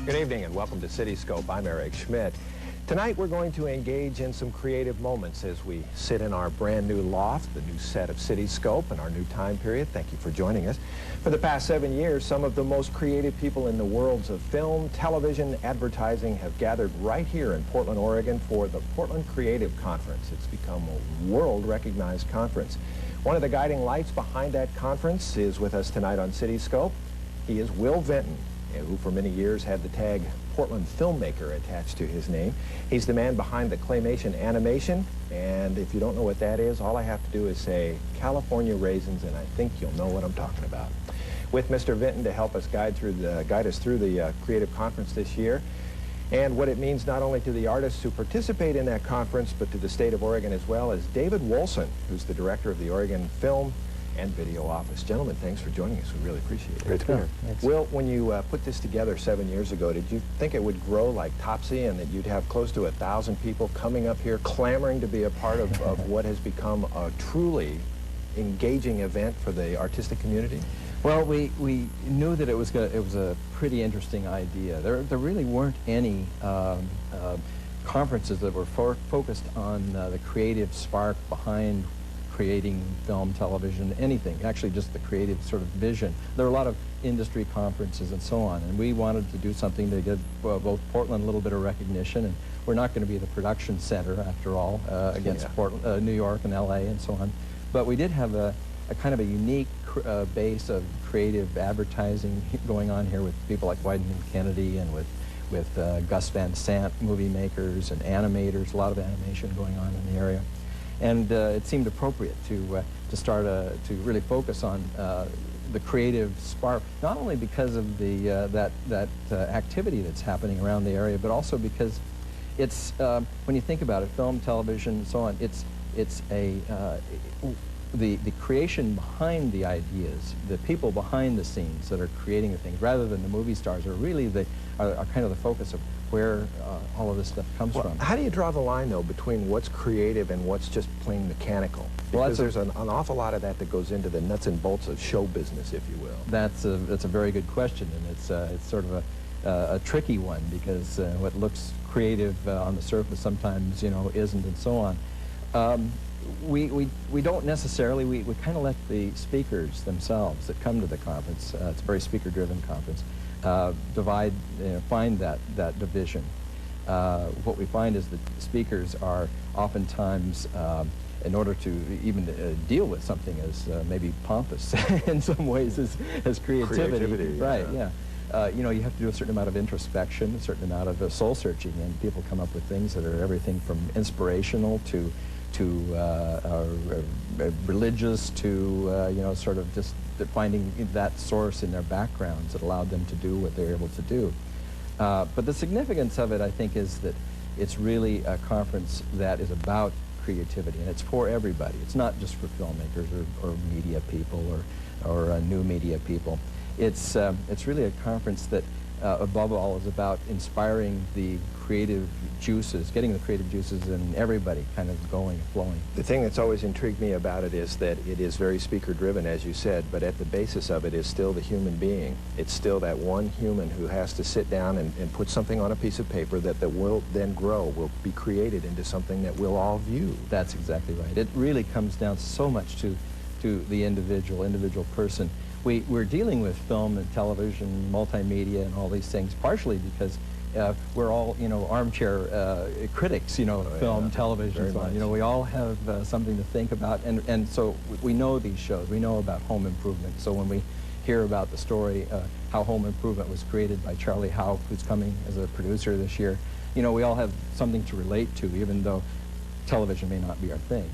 Good evening and welcome to Cityscope. I'm Eric Schmidt. Tonight we're going to engage in some creative moments as we sit in our brand new loft, the new set of Cityscope and our new time period. Thank you for joining us. For the past 7 years, some of the most creative people in the worlds of film, television, advertising have gathered right here in Portland, Oregon for the Portland Creative Conference. It's become a world-recognized conference. One of the guiding lights behind that conference is with us tonight on Cityscope. He is Vinton, who for many years had the tag Portland Filmmaker attached to his name. He's the man behind the claymation animation, and if you don't know what that is, all I have to do is say California Raisins, and I think you'll know what I'm talking about. With Mr. Vinton to help us guide us through the Creative Conference this year, and what it means not only to the artists who participate in that conference, but to the state of Oregon as well, is David Woolson, who's the director of the Oregon Film and Video Office. Gentlemen, thanks for joining us. We really appreciate it. Great to be here. Will, when you put this together 7 years ago, did you think it would grow like Topsy and that you'd have close to 1,000 people coming up here clamoring to be a part of what has become a truly engaging event for the artistic community? Well, we knew that it was a pretty interesting idea. There really weren't any conferences that were focused on the creative spark behind creating film, television, anything, actually just the creative sort of vision. There were a lot of industry conferences and so on, and we wanted to do something to give both Portland a little bit of recognition, and we're not going to be the production center, after all, against Portland, New York and LA and so on. But we did have a kind of a unique base of creative advertising going on here with people like Wyden Kennedy and with Gus Van Sant, movie makers and animators, a lot of animation going on in the area. And it seemed appropriate to start to really focus on the creative spark, not only because of the activity that's happening around the area, but also because it's when you think about it, film, television, and so on. It's the creation behind the ideas, the people behind the scenes that are creating the things, rather than the movie stars, are really are kind of the focus of where all of this stuff comes from. How do you draw the line, though, between what's creative and what's just plain mechanical? Because there's an awful lot of that goes into the nuts and bolts of show business, if you will. That's a very good question, and it's sort of a tricky one, because what looks creative on the surface sometimes, isn't, and so on. We don't necessarily, we kind of let the speakers themselves that come to the conference, it's a very speaker-driven conference, find that division. What we find is that speakers are oftentimes, in order to even deal with something as maybe pompous in some ways as creativity. Right, yeah. You have to do a certain amount of introspection, a certain amount of soul searching, and people come up with things that are everything from inspirational to religious to sort of just finding that source in their backgrounds that allowed them to do what they're able to do. But the significance of it, I think, is that it's really a conference that is about creativity, and it's for everybody. It's not just for filmmakers or media people or new media people. It's really a conference that above all is about inspiring the creative juices, getting the creative juices in everybody kind of going, flowing. The thing that's always intrigued me about it is that it is very speaker-driven, as you said, but at the basis of it is still the human being. It's still that one human who has to sit down and put something on a piece of paper that will then grow, will be created into something that we'll all view. That's exactly right. It really comes down so much to the individual person. We're dealing with film and television, multimedia, and all these things, partially because we're all, armchair critics, film, television, so on. We all have something to think about, and so we know these shows. We know about Home Improvement. So when we hear about the story, how Home Improvement was created by Charlie Hough, who's coming as a producer this year, we all have something to relate to, even though television may not be our thing,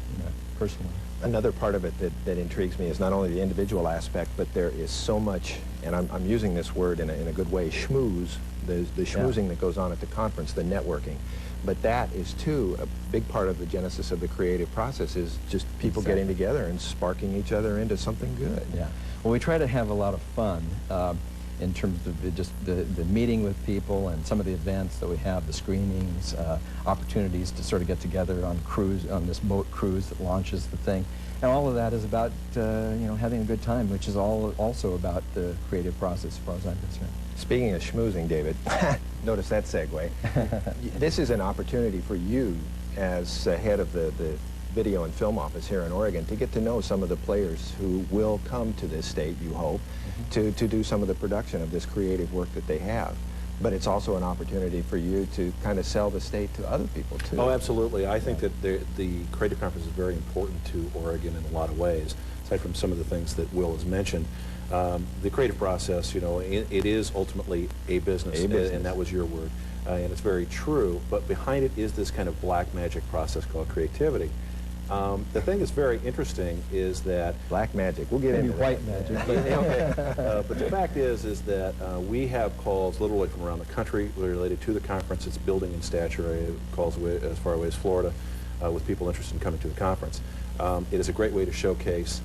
personally. Another part of it that intrigues me is not only the individual aspect, but there is so much, and I'm using this word in a good way, schmooze, the schmoozing that goes on at the conference, the networking. But that is, too, a big part of the genesis of the creative process is just people getting together and sparking each other into something good. Yeah. Well, we try to have a lot of fun in terms of just the meeting with people and some of the events that we have, the screenings, opportunities to sort of get together on this boat cruise that launches the thing. And all of that is about, you know, having a good time, which is also about the creative process as far as I'm concerned. Speaking of schmoozing, David, notice that segue. This is an opportunity for you as head of the video and film office here in Oregon to get to know some of the players who will come to this state, you hope, to do some of the production of this creative work that they have. But it's also an opportunity for you to kind of sell the state to other people, too. Oh, absolutely. I think that the Creative Conference is very important to Oregon in a lot of ways, aside from some of the things that Will has mentioned. The creative process, you know, it is ultimately a business, and that was your word, and it's very true, but behind it is this kind of black magic process called creativity. The thing that's very interesting is that... Black magic. We'll get into white magic. Okay. But the fact is that we have calls literally from around the country related to the conference. It's building in stature area, calls as far away as Florida, with people interested in coming to the conference. It is a great way to showcase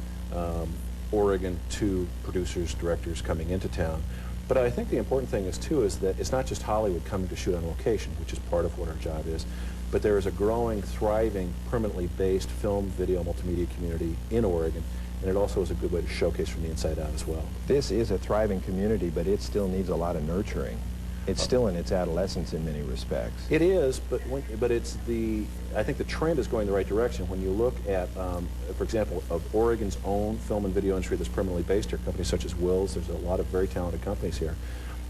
Oregon to producers, directors coming into town. But I think the important thing is, too, is that it's not just Hollywood coming to shoot on location, which is part of what our job is, but there is a growing, thriving, permanently based film, video, multimedia community in Oregon, and it also is a good way to showcase from the inside out as well. This is a thriving community, but it still needs a lot of nurturing. It's still in its adolescence in many respects. It is, but it's I think the trend is going the right direction. When you look at, for example, of Oregon's own film and video industry that's permanently based here, companies such as Will's, there's a lot of very talented companies here.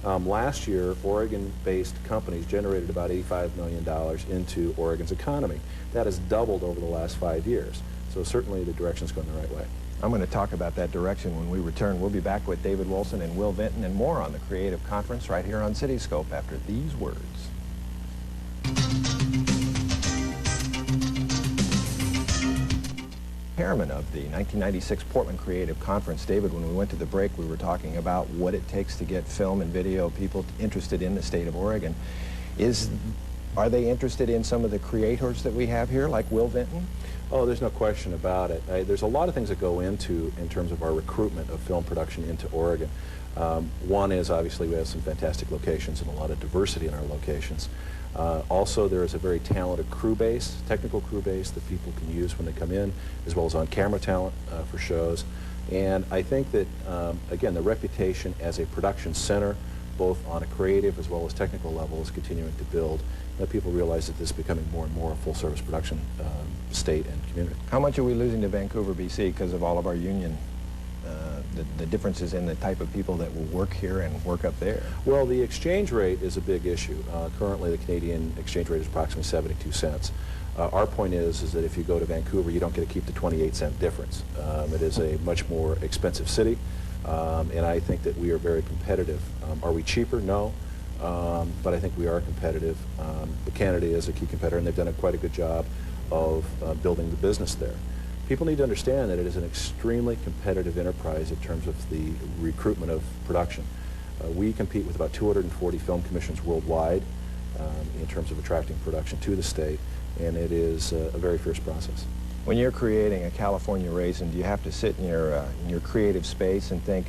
Last year, Oregon-based companies generated about $85 million into Oregon's economy. That has doubled over the last 5 years. So certainly the direction is going the right way. I'm going to talk about that direction when we return. We'll be back with David Woolson and Will Vinton and more on the Creative Conference right here on Cityscope after these words. Chairman of the 1996 Portland Creative Conference. David, when we went to the break, we were talking about what it takes to get film and video people interested in the state of Oregon. Are they interested in some of the creators that we have here, like Will Vinton? Oh, there's no question about it. There's a lot of things that go into in terms of our recruitment of film production into Oregon. One is obviously we have some fantastic locations and a lot of diversity in our locations. Also, there is a very talented crew base, technical crew base that people can use when they come in, as well as on-camera talent for shows. And I think that, again, the reputation as a production center, both on a creative as well as technical level, is continuing to build. Let people realize that this is becoming more and more a full-service production state and community. How much are we losing to Vancouver, BC, because of all of our union, the differences in the type of people that will work here and work up there? Well, the exchange rate is a big issue. Currently, the Canadian exchange rate is approximately 72 cents. Our point is that if you go to Vancouver, you don't get to keep the 28-cent difference. It is a much more expensive city, and I think that we are very competitive. Are we cheaper? No. But I think we are competitive. Canada is a key competitor, and they've done quite a good job of building the business there. People need to understand that it is an extremely competitive enterprise in terms of the recruitment of production. We compete with about 240 film commissions worldwide in terms of attracting production to the state, and it is a very fierce process. When you're creating a California raisin, do you have to sit in your creative space and think,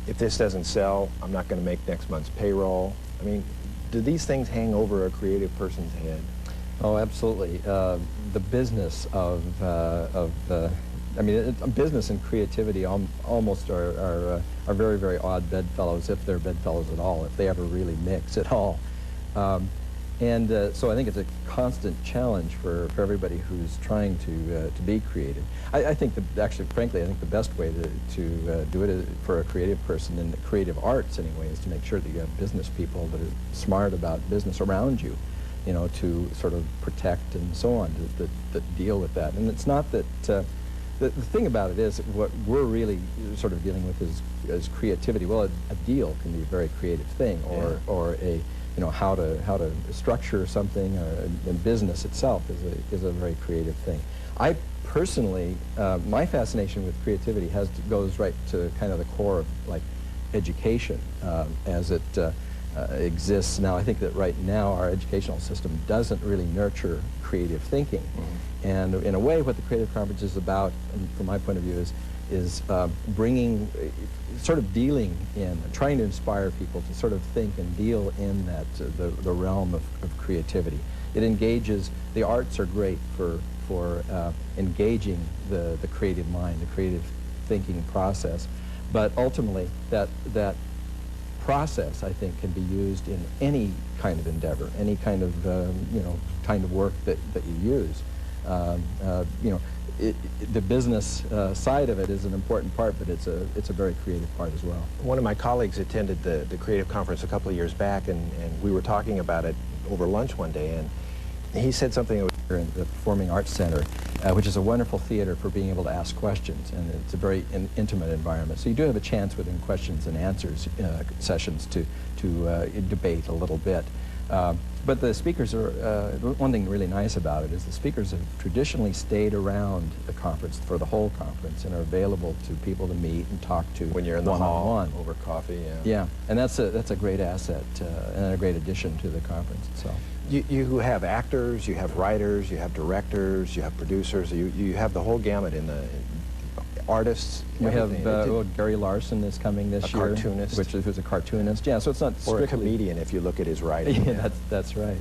if this doesn't sell, I'm not going to make next month's payroll? I mean, do these things hang over a creative person's head? Oh, absolutely. The business of business and creativity almost are very, very odd bedfellows, if they're bedfellows at all, if they ever really mix at all. So I think it's a constant challenge for everybody who's trying to be creative. I think actually, frankly, I think the best way to do it for a creative person in the creative arts anyway is to make sure that you have business people that are smart about business around you, you know, to sort of protect and so on, that deal with that. And it's not that, the thing about it is what we're really sort of dealing with is creativity. Well, a deal can be a very creative thing, or a, you know, how to structure something, or business itself is a very creative thing. I personally, my fascination with creativity goes right to kind of the core of like education as it exists now. I think that right now our educational system doesn't really nurture creative thinking. And in a way, what the Creative Conference is about, from my point of view, is bringing, sort of dealing in, trying to inspire people to sort of think and deal in that, the realm of creativity. It engages, the arts are great for for engaging the creative mind, the creative thinking process. But ultimately, that process, I think, can be used in any kind of endeavor, any kind of kind of work that you use. The business side of it is an important part, but it's a very creative part as well. One of my colleagues attended the Creative Conference a couple of years back, and we were talking about it over lunch one day, and he said something in the Performing Arts Center, which is a wonderful theater for being able to ask questions, and it's a very intimate environment. So you do have a chance within questions and answers sessions to debate a little bit. But the speakers are, one thing really nice about it is the speakers have traditionally stayed around the conference for the whole conference and are available to people to meet and talk to when you're in the hall over coffee. Yeah, and that's a great asset and a great addition to the conference itself. You have actors, you have writers, you have directors, you have producers, you have the whole gamut in the artists. We have Gary Larson is coming this year. A cartoonist. Who's a cartoonist. Yeah, so it's not strictly... Or a comedian if you look at his writing. Yeah, that's right.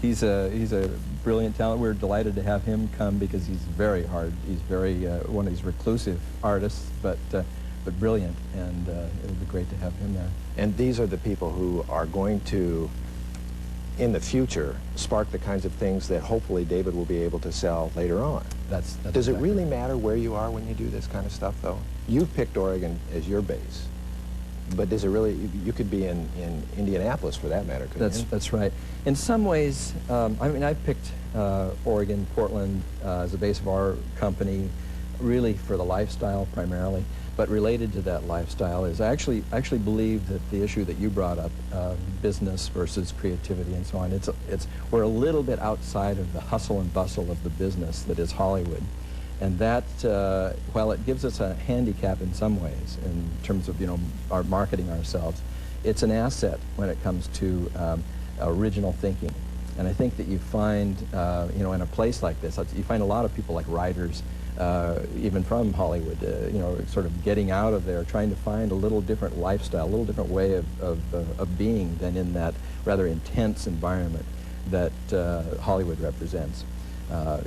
He's a brilliant talent. We're delighted to have him come because he's very hard. He's very one of these reclusive artists, but brilliant, and it would be great to have him there. And these are the people who are going to, in the future, spark the kinds of things that hopefully David will be able to sell later on. That's Does it exactly really matter where you are when you do this kind of stuff, though? You've picked Oregon as your base, but does it really, you could be in Indianapolis for that matter, couldn't you? That's right. In some ways, I mean, I picked Oregon, Portland as a base of our company, really for the lifestyle primarily. But related to that lifestyle is I actually believe that the issue that you brought up, business versus creativity and so on, we're a little bit outside of the hustle and bustle of the business that is Hollywood. And that, while it gives us a handicap in some ways in terms of, our marketing ourselves, it's an asset when it comes to original thinking. And I think that you find, in a place like this, you find a lot of people like writers, even from Hollywood, sort of getting out of there, trying to find a little different lifestyle, a little different way of being than in that rather intense environment that Hollywood represents,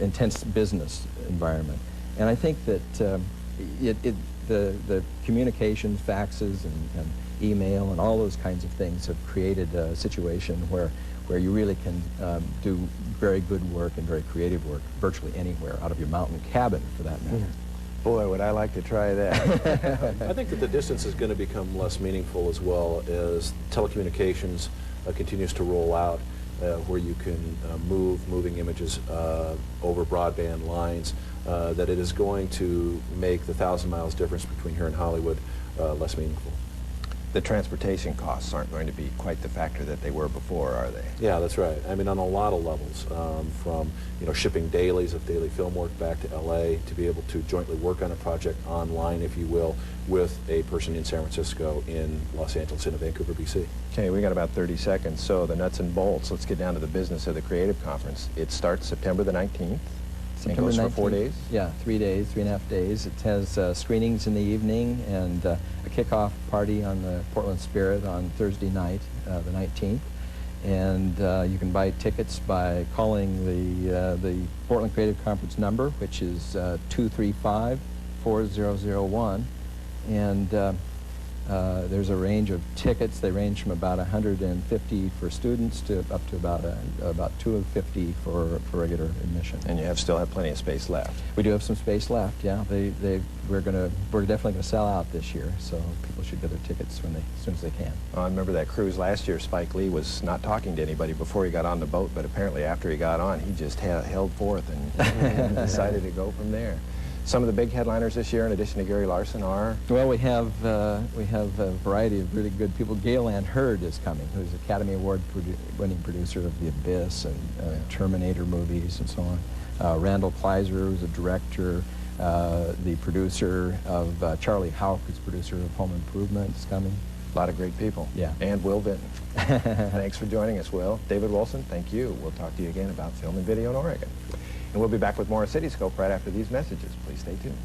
intense business environment. And I think that the communications, faxes, and email, and all those kinds of things have created a situation where you really can do very good work and very creative work virtually anywhere, out of your mountain cabin, for that matter. Boy, would I like to try that. I think that the distance is going to become less meaningful as well as telecommunications continues to roll out, where you can moving images over broadband lines, that it is going to make the 1,000 miles difference between here and Hollywood less meaningful. The transportation costs aren't going to be quite the factor that they were before, are they? Yeah, that's right. I mean, on a lot of levels, from shipping dailies of daily film work back to LA, to be able to jointly work on a project online, if you will, with a person in San Francisco, in Los Angeles, and in Vancouver, BC. Okay, we got about 30 seconds. So the nuts and bolts. Let's get down to the business of the Creative Conference. It starts September the 19th. And goes for 4 days? Yeah, 3 days, 3.5 days. It has screenings in the evening and a kickoff party on the Portland Spirit on Thursday night, the 19th. And you can buy tickets by calling the Portland Creative Conference number, which is 235-4001. And there's a range of tickets. They range from about 150 for students to up to about $250 for regular admission. And you still have plenty of space left. We do have some space left. Yeah, we're definitely gonna sell out this year, so people should get their tickets as soon as they can. I remember that cruise last year. Spike Lee was not talking to anybody before he got on the boat, but apparently after he got on, he just held forth and decided to go from there. Some of the big headliners this year, in addition to Gary Larson, are? Well, we have a variety of really good people. Gail Ann Hurd is coming, who's Academy Award winning producer of The Abyss and Terminator movies and so on. Randall Kleiser, who's a director, the producer of Charlie Houck, who's producer of Home Improvement, is coming. A lot of great people. Yeah. And Will Vinton. Thanks for joining us, Will. David Woolson, thank you. We'll talk to you again about film and video in Oregon. And we'll be back with more Cityscope right after these messages. Please stay tuned.